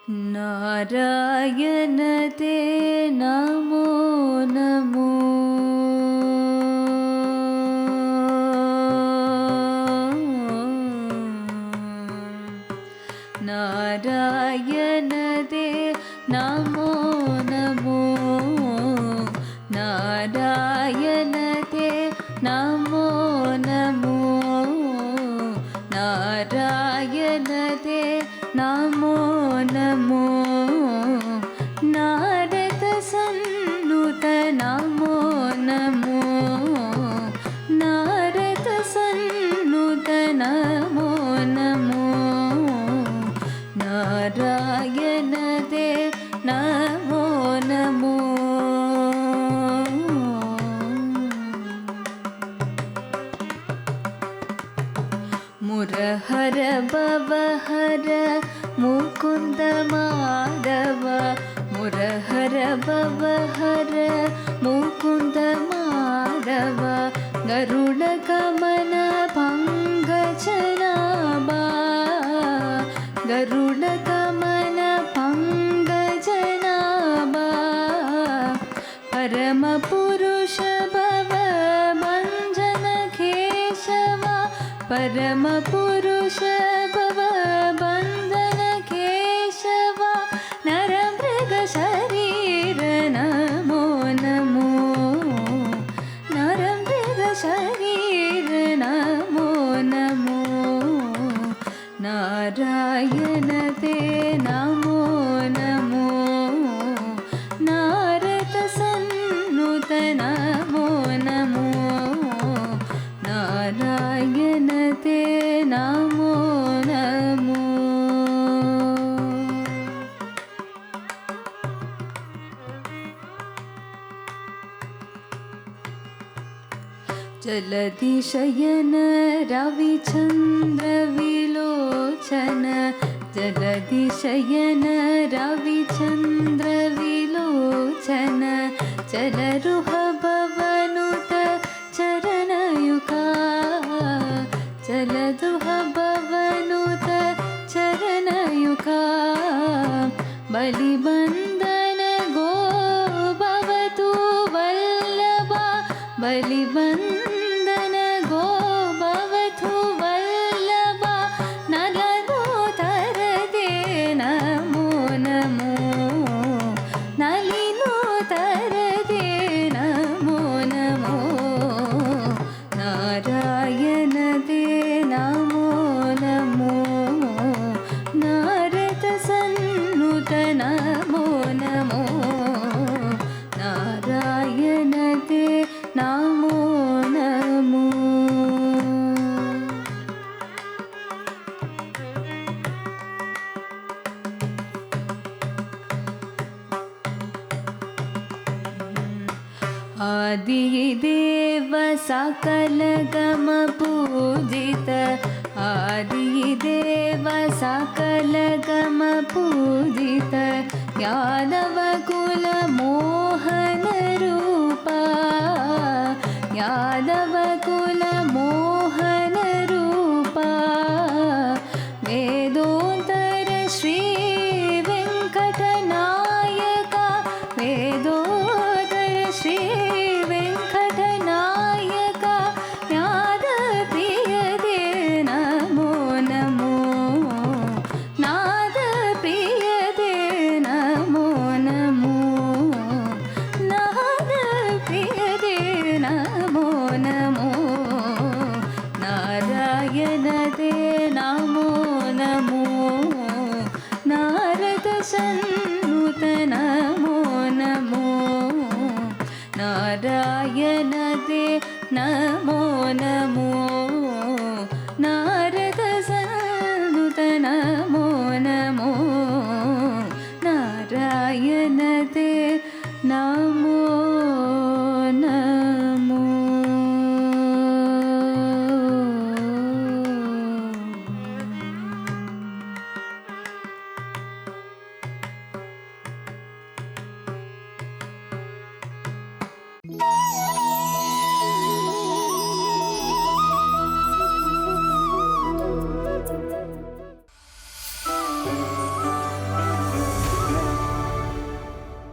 नारायण ते नमो नमो। नारायण ते नमो नमो। नारायण ते नमो नमो। नारायण ते नमो नमो। नारद सन्नुत नमो नमो। नारद सन्नुत नमो नमो। नारायण ते नमो नमो। मुरहर भवहर मुकुंद माधव। मुरहर भवहर मुकुंद माधव। गरुड गमन पंकजनाभा। गरुड गमन पंकजनाभा। परम पुरुष भवभञ्जन केशव। परम पुरुष भवभञ्जन केशव। नरमृग शरीर नमो नमो। नरमृग शरीर नमो नमो। नारायण ते नमो नमो। नारद सन्नुत नमो नमो। नारायण ते नमो नमो। जलधि शयन रविचन्द्र विलोचन। जलधि शयन रविचन्द्र विलोचन। चलरुह भवनुत चरणयुगा। चलरुह भवनुत चरणयुगा। बलिबन्धन गो भवतु वल्लभा। बलिबन्धन गो भवतु वल्लभा। नलनोतर ते नमो नमो। नलिनोतर ते नमो नमो। नारायण ते नमो नमो। नारद सन्नुत नमो नमो। नारायण ते नमो नमो। आदिदेव सकल गम पूजित। आदिदेव सकल गम पूजित। यादव कुल मोहन रूपा। यादव कुल मोहन रूपा। वेदोत्तर श्री वेंकटनायका। वेदोत्तर श्री वेंकटनायका। नाद प्रिय ते नमो नमो। नाद प्रिय ते नमो नमो। नाद प्रिय ते नमो नमो। नारायण ते नमो नमो। नारद सन्नुत नमो नमो। नारायण ते नमो नमो।